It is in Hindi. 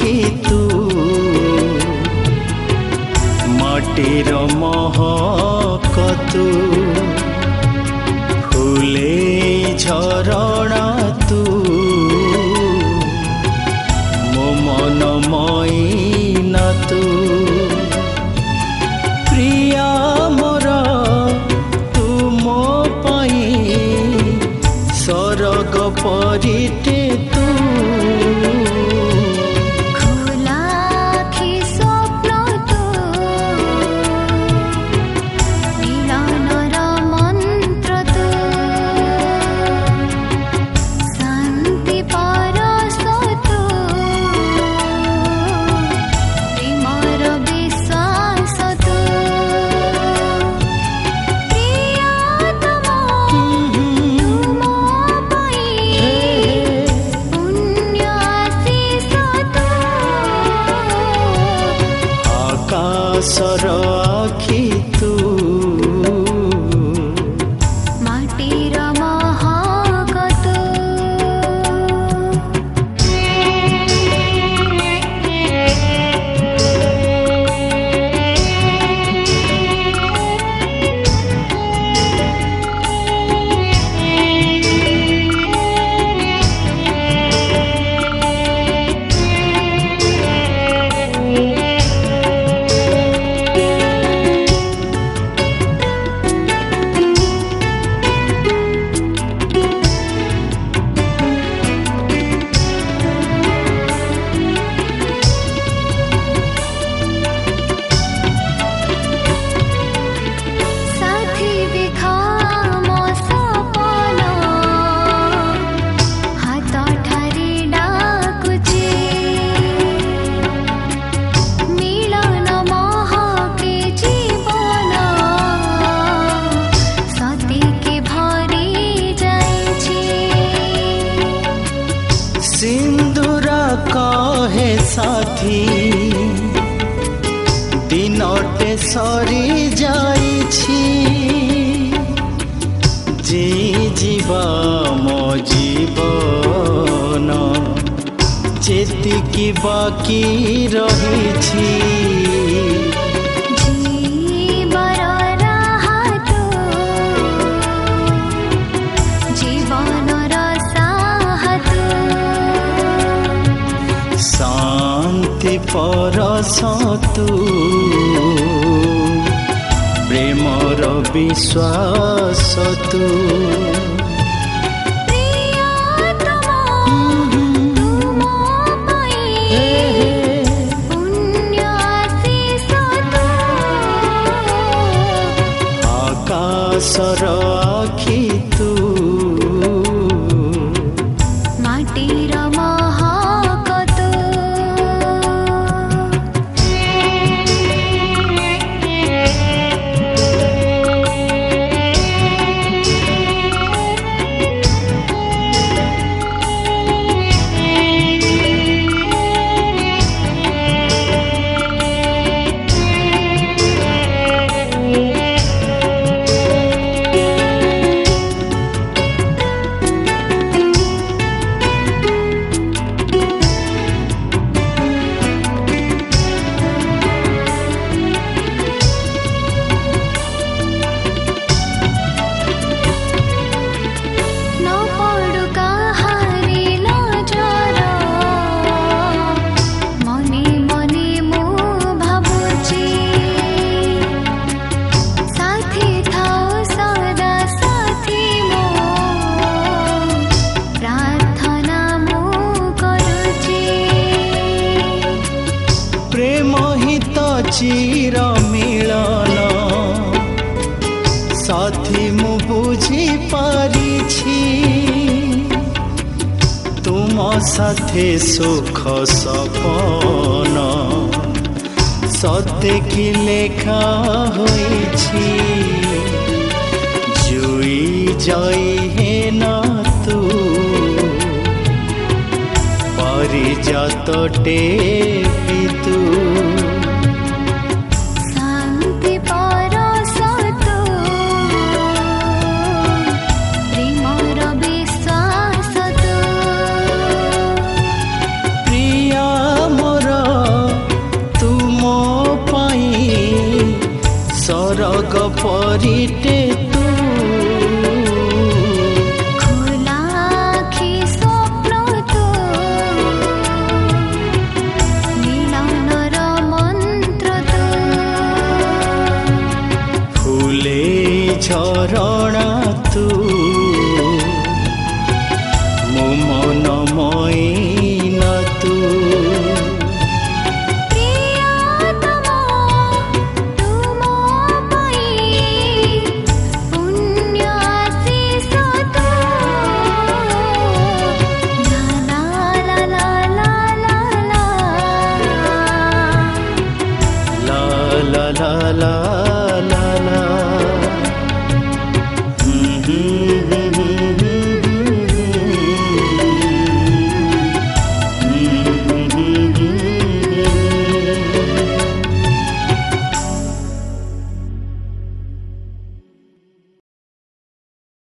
आखि तू माटीर महक तू फुले झरणा तू मो मन मैना तू प्रिया मोर तू मो पाई सरग परिटे तू सर आखि तू माटीर महक तू सिंदूरा कहे साथी दिनटे सरी जाइछि जी जीवा मो जीवन जेतिकी बाकी रहिछि शांति परस तू प्रेमर विश्वास तू आकाशर आखि तू माटीर महक तू चिर मिलन साथी मु बुझी पारिछि तुम साथे सुख सपन सत्य की लेखा होइछि जुई जाई है ना तू परिजातटे तू मोर सरग परिटे तू খোলা আখি স্বপ্ন তো মিলনর মন্ত্র তো ফুলে ঝরଣା তু মো মন মইন তু প্রিয়তম তুম পাই পুণ্য আশিষ তো লা লা লা লা লা লা লা লা লা লা